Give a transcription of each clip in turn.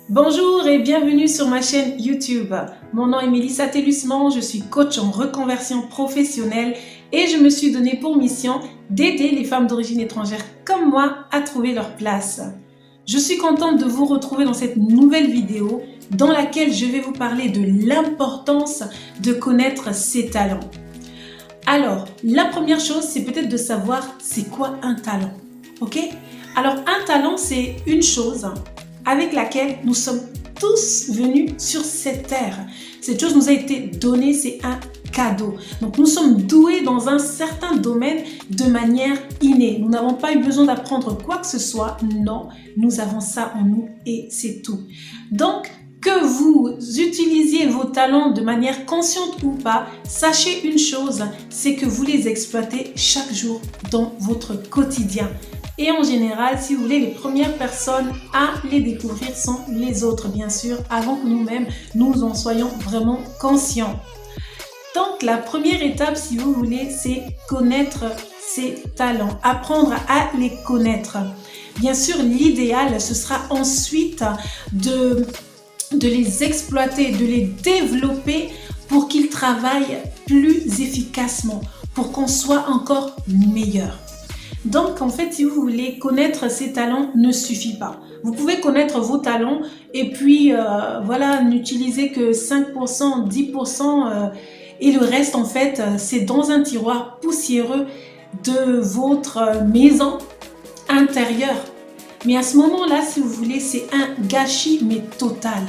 Bonjour et bienvenue sur ma chaîne YouTube. Mon nom est Mélissa Tellusman, je suis coach en reconversion professionnelle et je me suis donné pour mission d'aider les femmes d'origine étrangère comme moi à trouver leur place. Je suis contente de vous retrouver dans cette nouvelle vidéo dans laquelle je vais vous parler de l'importance de connaître ses talents. Alors, la première chose, c'est peut-être de savoir c'est quoi un talent, ok? Alors, un talent, c'est une chose avec laquelle nous sommes tous venus sur cette terre. Cette chose nous a été donnée, c'est un cadeau. Donc nous sommes doués dans un certain domaine de manière innée. Nous n'avons pas eu besoin d'apprendre quoi que ce soit. Non, nous avons ça en nous et c'est tout. Donc, que vous utilisiez vos talents de manière consciente ou pas, sachez une chose, c'est que vous les exploitez chaque jour dans votre quotidien. Et en général, si vous voulez, les premières personnes à les découvrir sont les autres, bien sûr, avant que nous-mêmes, nous en soyons vraiment conscients. Donc, la première étape, si vous voulez, c'est connaître ses talents, apprendre à les connaître. Bien sûr, l'idéal, ce sera ensuite de les exploiter, de les développer pour qu'ils travaillent plus efficacement, pour qu'on soit encore meilleur. Donc, en fait, si vous voulez connaître ses talents, ne suffit pas. Vous pouvez connaître vos talents et puis, voilà, n'utilisez que 5%, 10% et le reste, en fait, c'est dans un tiroir poussiéreux de votre maison intérieure. Mais à ce moment-là, si vous voulez, c'est un gâchis, mais total.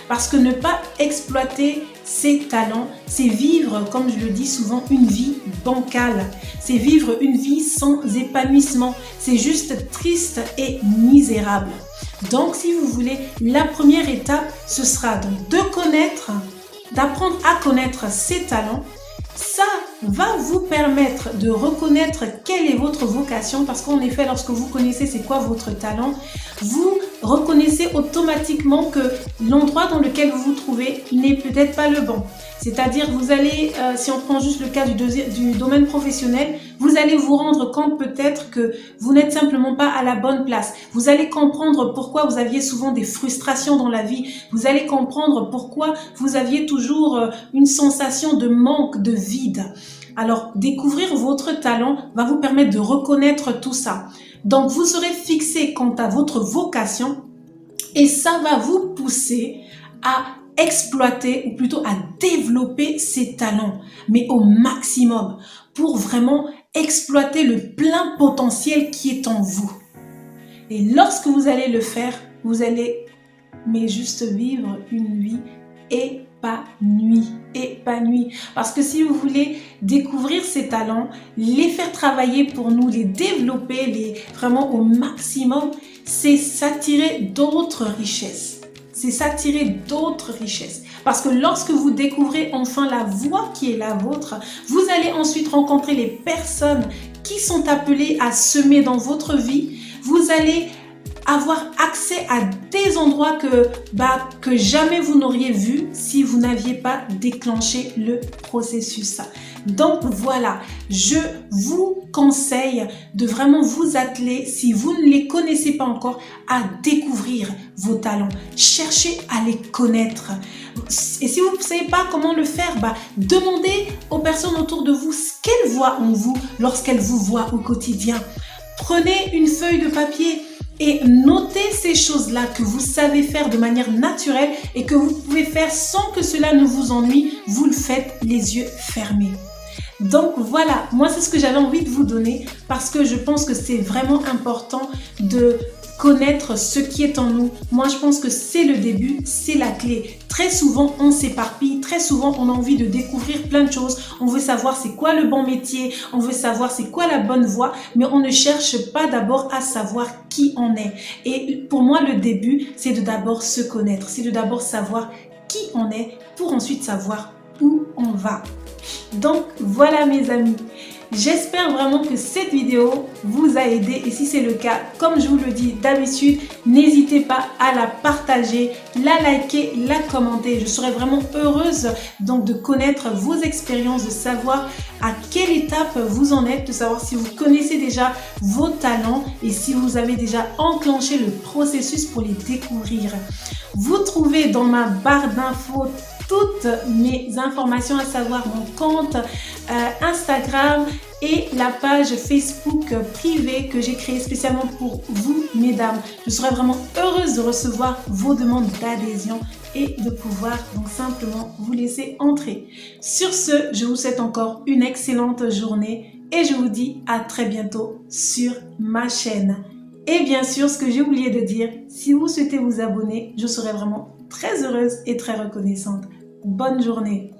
Parce que ne pas exploiter ses talents, c'est vivre, comme je le dis souvent, une vie bancale. C'est vivre une vie sans épanouissement. C'est juste triste et misérable. Donc, si vous voulez, la première étape, ce sera donc de connaître, d'apprendre à connaître ses talents. Ça va vous permettre de reconnaître quelle est votre vocation parce qu'en effet, lorsque vous connaissez c'est quoi votre talent, vous reconnaissez automatiquement que l'endroit dans lequel vous vous trouvez n'est peut-être pas le bon. C'est-à-dire, vous allez, si on prend juste le cas du domaine professionnel, vous allez vous rendre compte peut-être que vous n'êtes simplement pas à la bonne place. Vous allez comprendre pourquoi vous aviez souvent des frustrations dans la vie. Vous allez comprendre pourquoi vous aviez toujours une sensation de manque, de vide. Alors, découvrir votre talent va vous permettre de reconnaître tout ça. Donc, vous serez fixé quant à votre vocation et ça va vous pousser à exploiter ou plutôt à développer ses talents, mais au maximum pour vraiment exploiter le plein potentiel qui est en vous. Et lorsque vous allez le faire, vous allez mais juste vivre une vie épanouie. Parce que si vous voulez découvrir ces talents, les faire travailler pour nous, les développer vraiment au maximum, c'est s'attirer d'autres richesses. C'est s'attirer d'autres richesses. Parce que lorsque vous découvrez enfin la voie qui est la vôtre, vous allez ensuite rencontrer les personnes qui sont appelées à semer dans votre vie. Vous allez avoir accès à des endroits que jamais vous n'auriez vu si vous n'aviez pas déclenché le processus. Donc voilà, je vous conseille de vraiment vous atteler, si vous ne les connaissez pas encore, à découvrir vos talents. Cherchez à les connaître. Et si vous ne savez pas comment le faire, demandez aux personnes autour de vous ce qu'elles voient en vous lorsqu'elles vous voient au quotidien. Prenez une feuille de papier et notez ces choses-là que vous savez faire de manière naturelle et que vous pouvez faire sans que cela ne vous ennuie. Vous le faites les yeux fermés. Donc voilà, moi c'est ce que j'avais envie de vous donner parce que je pense que c'est vraiment important de connaître ce qui est en nous. Moi je pense que c'est le début, c'est la clé. Très souvent on s'éparpille, très souvent on a envie de découvrir plein de choses. On veut savoir c'est quoi le bon métier, on veut savoir c'est quoi la bonne voie, mais on ne cherche pas d'abord à savoir qui on est. Et pour moi le début c'est de d'abord se connaître, c'est de d'abord savoir qui on est pour ensuite savoir où on va. Donc voilà mes amis, J'espère vraiment que cette vidéo vous a aidé et si c'est le cas, comme je vous le dis d'habitude, n'hésitez pas à la partager, la liker, la commenter. Je serais vraiment heureuse donc de connaître vos expériences, de savoir à quelle étape vous en êtes, de savoir si vous connaissez déjà vos talents et si vous avez déjà enclenché le processus pour les découvrir. Vous trouvez dans ma barre d'infos toutes mes informations, à savoir mon compte Instagram et la page Facebook privée que j'ai créée spécialement pour vous, mesdames. Je serais vraiment heureuse de recevoir vos demandes d'adhésion et de pouvoir donc simplement vous laisser entrer. Sur ce, je vous souhaite encore une excellente journée et je vous dis à très bientôt sur ma chaîne. Et bien sûr, ce que j'ai oublié de dire, si vous souhaitez vous abonner, je serai vraiment très heureuse et très reconnaissante. Bonne journée.